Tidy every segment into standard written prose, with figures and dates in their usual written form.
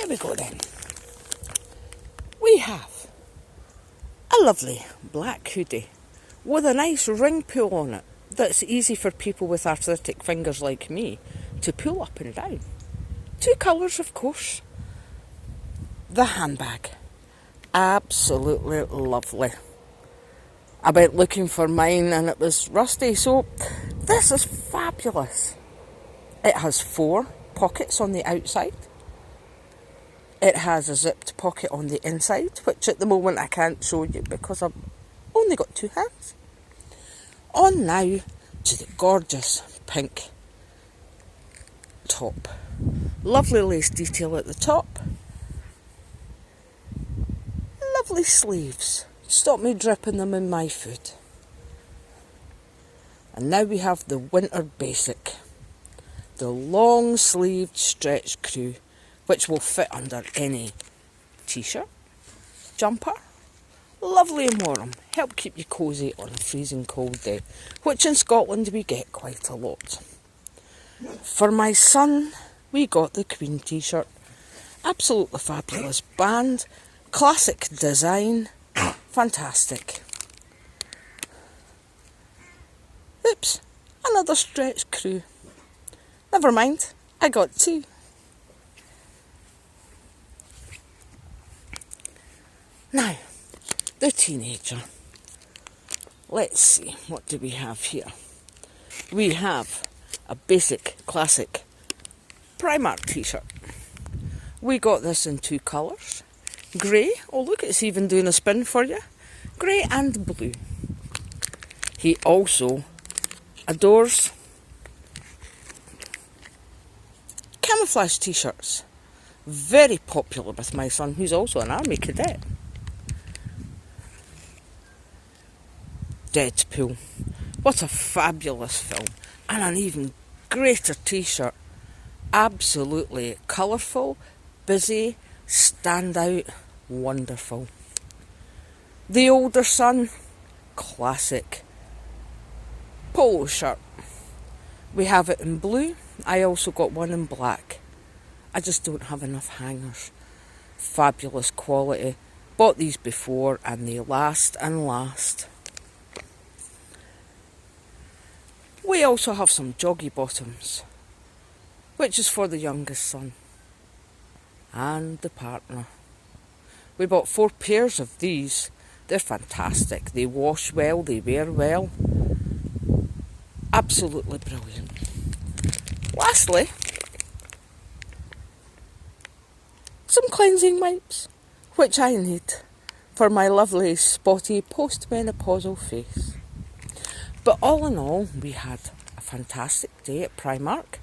There we go then. We have a lovely black hoodie with a nice ring pull on it that's easy for people with arthritic fingers like me to pull up and down. 2 colours, of course. The handbag. Absolutely lovely. I went looking for mine and it was rusty, so this is fabulous. It has 4 pockets on the outside. It has a zipped pocket on the inside, which at the moment I can't show you because I've only got 2 hands. On now to the gorgeous pink top. Lovely lace detail at the top. Lovely sleeves. Stop me dripping them in my food. And now we have the winter basic. The long sleeved stretch crew, which will fit under any t-shirt, jumper. Lovely and warm. Help keep you cosy on a freezing cold day, which in Scotland we get quite a lot. For my son, we got the Queen t-shirt. Absolutely fabulous band. Classic design. Fantastic. Oops, another stretch crew. Never mind, I got 2. Now, the teenager. Let's see, what do we have here? We have a basic, classic Primark t-shirt. We got this in 2 colours. Grey, oh look, it's even doing a spin for you. Grey and blue. He also adores camouflage t-shirts. Very popular with my son, who's also an army cadet. Deadpool. What a fabulous film. And an even greater t-shirt. Absolutely colourful, busy, stand out, wonderful. The older son, classic polo shirt. We have it in blue. I also got one in black. I just don't have enough hangers. Fabulous quality. Bought these before and they last and last. We also have some joggy bottoms, which is for the youngest son and the partner. We bought 4 pairs of these. They're fantastic. They wash well, they wear well. Absolutely brilliant. Lastly, some cleansing wipes, which I need for my lovely spotty postmenopausal face. But all in all, we had a fantastic day at Primark.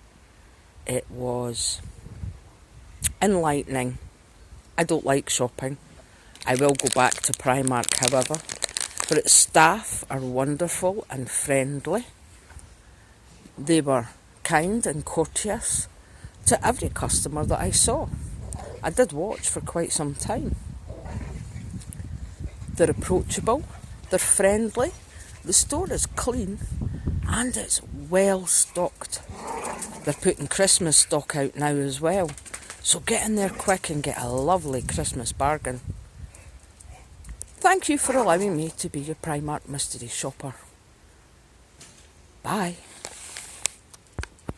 It was enlightening. I don't like shopping. I will go back to Primark, however, but its staff are wonderful and friendly. They were kind and courteous to every customer that I saw. I did watch for quite some time. They're approachable, they're friendly, the store is clean and it's well stocked. They're putting Christmas stock out now as well, so get in there quick and get a lovely Christmas bargain. Thank you for allowing me to be your Primark mystery shopper. Bye.